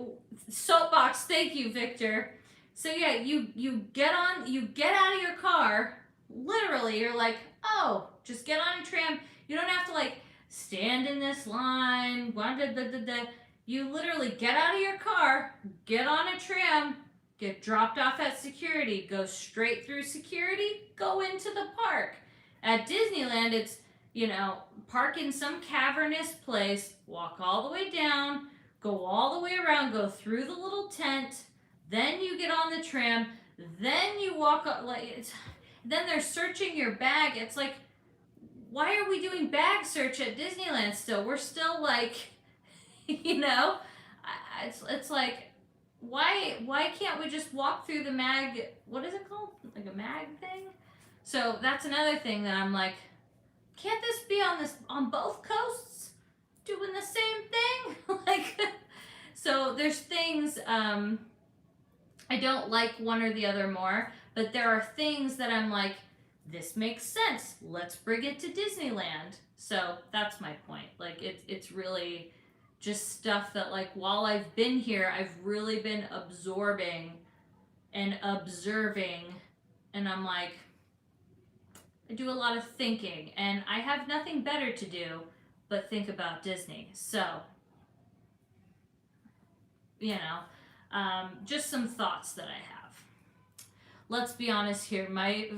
soapbox. Thank you, Victor. So yeah, you get out of your car. Literally, you're like, oh, just get on a tram. You don't have to like stand in this line. You literally get out of your car, get on a tram, get dropped off at security, go straight through security, go into the park. At Disneyland, it's, park in some cavernous place, walk all the way down, go all the way around, go through the little tent, then you get on the tram, then you walk up, then they're searching your bag. It's like, why are we doing bag search at Disneyland still? We're still like, it's like, why can't we just walk through the mag, what is it called? Like a mag thing? So that's another thing that I'm like, can't this be on both coasts doing the same thing? Like, so there's things I don't like one or the other more, but there are things that I'm like, this makes sense. Let's bring it to Disneyland. So that's my point. Like it's really just stuff that like while I've been here, I've really been absorbing and observing, and I'm like, I do a lot of thinking, and I have nothing better to do but think about Disney. So, just some thoughts that I have. Let's be honest here. My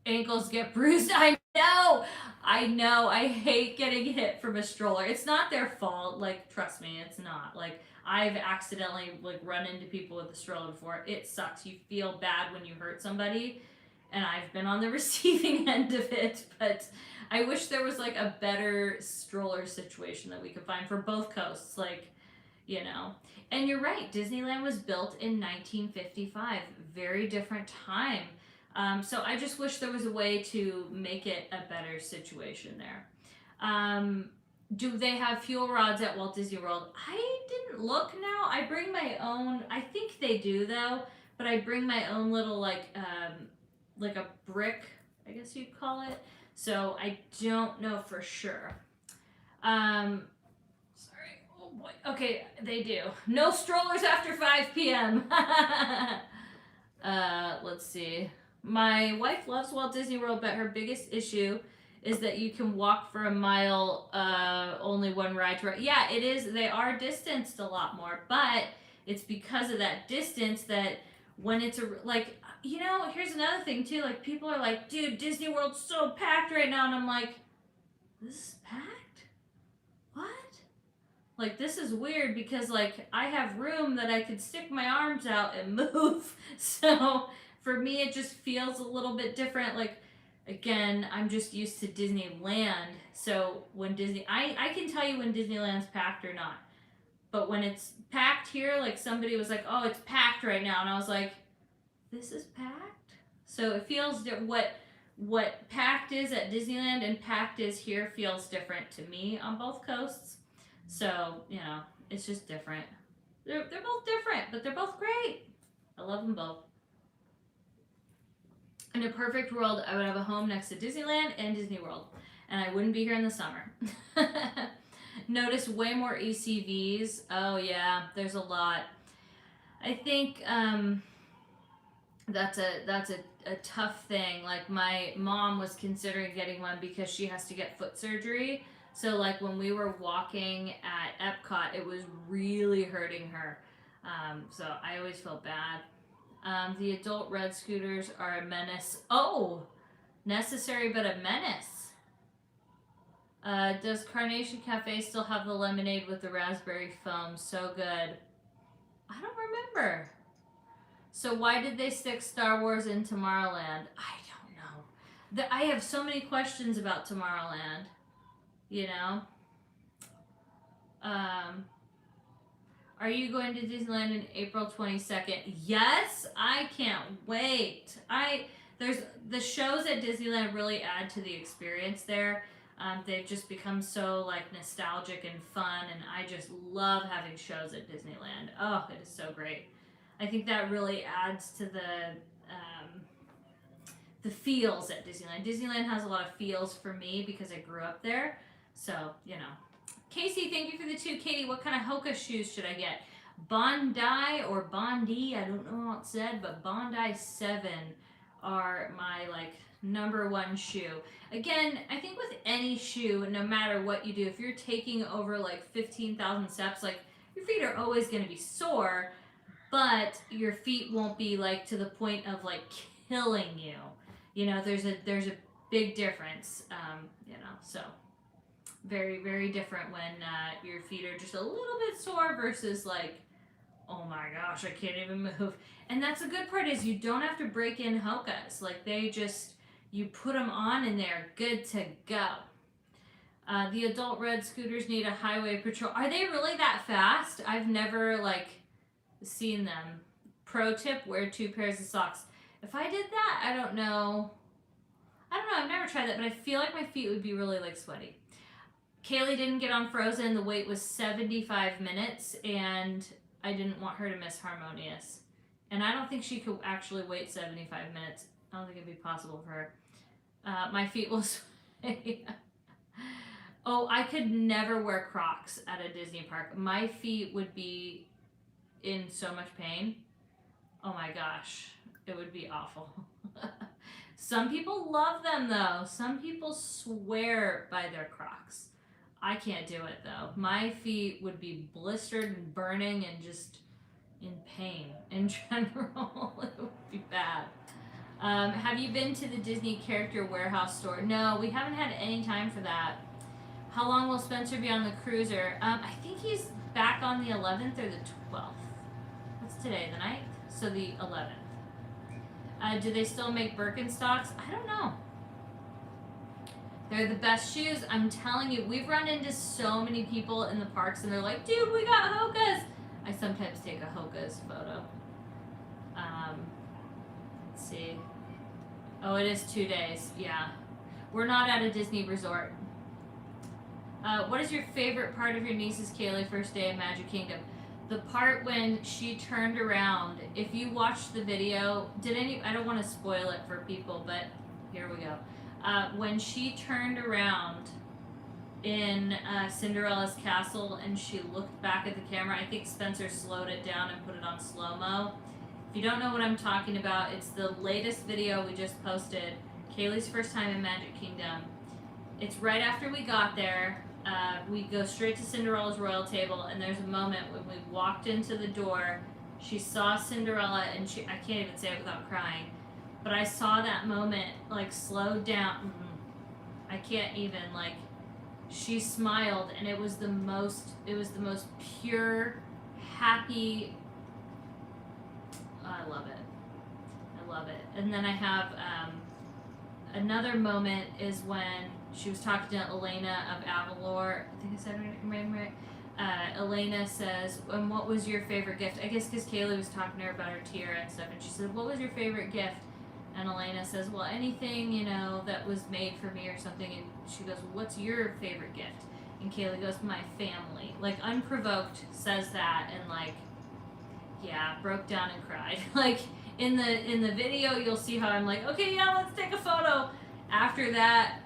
ankles get bruised. I know. I hate getting hit from a stroller. It's not their fault. Like, trust me, it's not. Like, I've accidentally like run into people with a stroller before. It sucks. You feel bad when you hurt somebody, and I've been on the receiving end of it. But I wish there was like a better stroller situation that we could find for both coasts. Like, And you're right. Disneyland was built in 1955. Very different time. So I just wish there was a way to make it a better situation there. Do they have fuel rods at Walt Disney World? I didn't look now. I bring my own. I think they do though, but I bring my own little like a brick, I guess you'd call it. So I don't know for sure. Sorry. Oh boy. Okay, they do. No strollers after 5 p.m. Let's see. My wife loves Walt Disney World, but her biggest issue is that you can walk for a mile, only one ride to ride. Yeah, it is. They are distanced a lot more, but it's because of that distance that when it's here's another thing too. Like, people are like, dude, Disney World's so packed right now, and I'm like, this is packed? What? Like, this is weird because like I have room that I could stick my arms out and move. So for me, it just feels a little bit different. Like, again, I'm just used to Disneyland. So when I can tell you when Disneyland's packed or not. But when it's packed here, like somebody was like, oh, it's packed right now. And I was like, this is packed? So it feels what packed is at Disneyland and packed is here feels different to me on both coasts. So, it's just different. They're both different, but they're both great. I love them both. In a perfect world, I would have a home next to Disneyland and Disney World, and I wouldn't be here in the summer. Notice way more ECVs. Oh yeah, there's a lot. I think that's a tough thing. Like, my mom was considering getting one because she has to get foot surgery. So like when we were walking at Epcot, it was really hurting her. So I always felt bad. The adult red scooters are a menace. Oh, necessary but a menace. Does Carnation Cafe still have the lemonade with the raspberry foam? So good. I don't remember. So why did they stick Star Wars in Tomorrowland? I don't know. I have so many questions about Tomorrowland. Are you going to Disneyland in April 22nd? Yes, I can't wait. There's the shows at Disneyland really add to the experience there. They've just become so like nostalgic and fun, and I just love having shows at Disneyland. Oh, it is so great. I think that really adds to the feels at Disneyland. Disneyland has a lot of feels for me because I grew up there. So, Casey, thank you for the 2. Katie, what kind of Hoka shoes should I get? Bondi or Bondi, I don't know how it's said, but Bondi 7 are my, number one shoe. Again, I think with any shoe, no matter what you do, if you're taking over, 15,000 steps, your feet are always going to be sore, but your feet won't be, to the point of, killing you. There's a big difference, so very, very different when your feet are just a little bit sore versus oh my gosh, I can't even move. And that's the good part is you don't have to break in Hokas. You put them on and they're good to go. The adult red scooters need a highway patrol. Are they really that fast? I've never seen them. Pro tip, wear 2 pairs of socks. If I did that, I don't know. I don't know, I've never tried that, but I feel like my feet would be really like sweaty. Kaylee didn't get on Frozen. The wait was 75 minutes, and I didn't want her to miss Harmonious. And I don't think she could actually wait 75 minutes. I don't think it'd be possible for her. My feet will sway. Oh, I could never wear Crocs at a Disney park. My feet would be in so much pain. Oh my gosh, it would be awful. Some people love them though. Some people swear by their Crocs. I can't do it though. My feet would be blistered and burning and just in pain in general. It would be bad. Have you been to the Disney Character Warehouse store? No, we haven't had any time for that. How long will Spencer be on the cruiser? I think he's back on the 11th or the 12th. What's today, the 9th? So the 11th. Do they still make Birkenstocks? I don't know. They're the best shoes. I'm telling you, we've run into so many people in the parks and they're like, dude, we got Hoka's. I sometimes take a Hoka's photo. Let's see. Oh, it is 2 days. Yeah. We're not at a Disney resort. What is your favorite part of your niece's Kaylee first day of Magic Kingdom? The part when she turned around. If you watched the video, I don't want to spoil it for people, but here we go. When she turned around in Cinderella's castle and she looked back at the camera, I think Spencer slowed it down and put it on slow-mo. If you don't know what I'm talking about, it's the latest video we just posted. Kaylee's first time in Magic Kingdom. It's right after we got there. We go straight to Cinderella's royal table, and there's a moment when we walked into the door. She saw Cinderella, and I can't even say it without crying, but I saw that moment like slowed down. I can't even, like, she smiled, and it was the most pure, happy. I love it. I love it. And then I have another moment is when she was talking to Elena of Avalor. I think I said her name right. Elena says, and what was your favorite gift? I guess because Kaylee was talking to her about her tiara and stuff, and she said, what was your favorite gift? And Elena says, well, anything, you know, that was made for me or something. And she goes, well, what's your favorite gift? And Kaylee goes, my family. Like, unprovoked says that, and like, yeah, broke down and cried. Like, in the video, you'll see how I'm like, okay, yeah, let's take a photo. After that,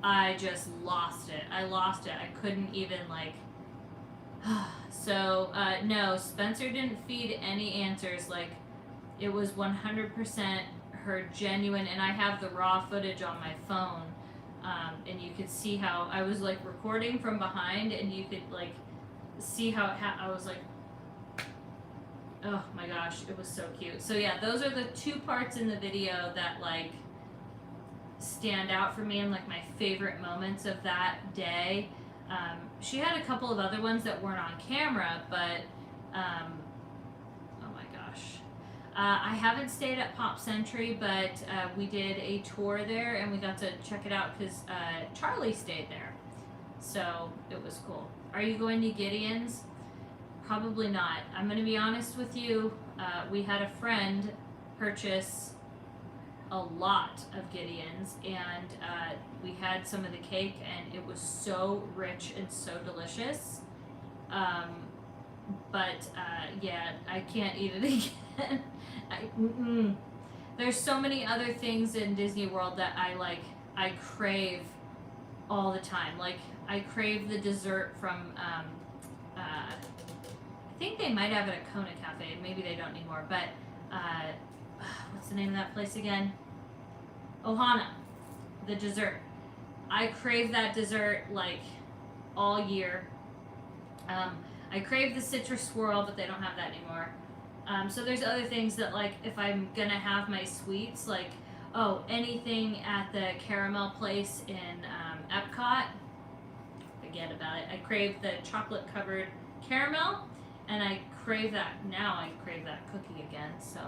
I just lost it. I couldn't even, like, so, no, Spencer didn't feed any answers. Like, it was 100% her genuine, and I have the raw footage on my phone, and you could see how I was, like, recording from behind, and you could, like, see how I was, like, oh my gosh, it was so cute. So, yeah, those are the two parts in the video that, like, stand out for me and, like, my favorite moments of that day. She had a couple of other ones that weren't on camera, but, oh my gosh. I haven't stayed at Pop Century, but we did a tour there, and we got to check it out because Charlie stayed there. So, it was cool. Are you going to Gideon's? Probably not. I'm going to be honest with you. We had a friend purchase a lot of Gideon's, and we had some of the cake, and it was so rich and so delicious. But yeah, I can't eat it again. There's so many other things in Disney World that I crave all the time. Like, I crave the dessert from I think they might have it at Kona Cafe. Maybe they don't anymore, but what's the name of that place again? Ohana, the dessert. I crave that dessert, like, all year. I crave the citrus swirl, but they don't have that anymore. So there's other things that, like, if I'm gonna have my sweets, like, oh, anything at the caramel place in Epcot, forget about it. I crave the chocolate covered caramel, and I crave that cookie again. So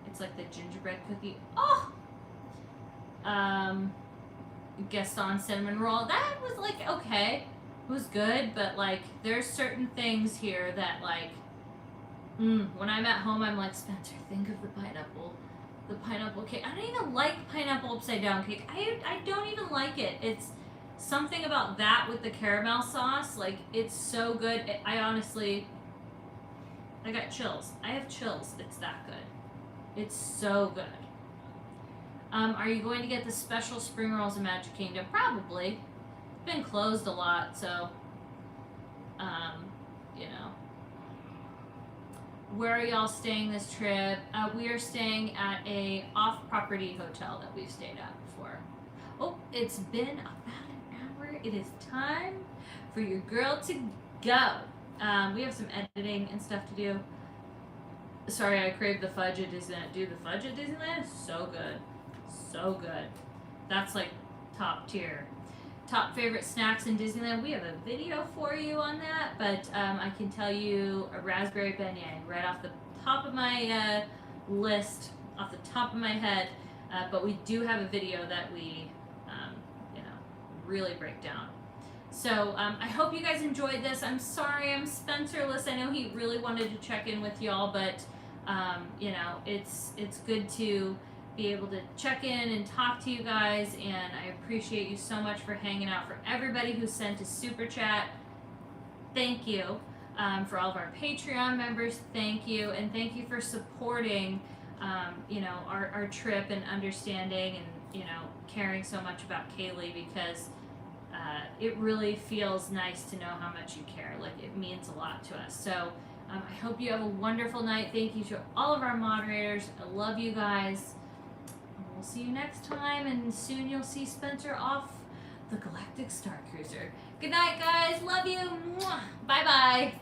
it's like the gingerbread cookie. Oh, Gaston cinnamon roll. That was, like, okay. It was good, but, like, there's certain things here that, like, when I'm at home, I'm like, Spencer, think of the pineapple. the pineapple cake. I don't even like pineapple upside down cake. I don't even like it. It's something about that with the caramel sauce. Like, it's so good. I honestly, I got chills. I have chills. It's that good. It's so good. Are you going to get the special spring rolls in Magic Kingdom? Probably. It's been closed a lot, so, you know. Where are y'all staying this trip? We are staying at a off-property hotel that we've stayed at before. Oh, it's been about an hour. It is time for your girl to go. We have some editing and stuff to do. Sorry, I craved the fudge at Disneyland. Dude, the fudge at Disneyland is so good. So good. That's like top tier. Top favorite snacks in Disneyland. We have a video for you on that, but I can tell you a raspberry beignet right off the top of my list, off the top of my head. But we do have a video that we, you know, really break down. So I hope you guys enjoyed this. I'm sorry I'm Spencerless. I know he really wanted to check in with y'all, but you know, it's good to be able to check in and talk to you guys, and I appreciate you so much for hanging out. For everybody who sent a super chat, thank you. For all of our Patreon members, thank you, and thank you for supporting you know, our trip and understanding and, you know, caring so much about Kaylee, because it really feels nice to know how much you care. Like, it means a lot to us. So I hope you have a wonderful night. Thank you to all of our moderators. I love you guys. We'll see you next time, and soon you'll see Spencer off the Galactic Starcruiser. Good night, guys. Love you. Bye bye.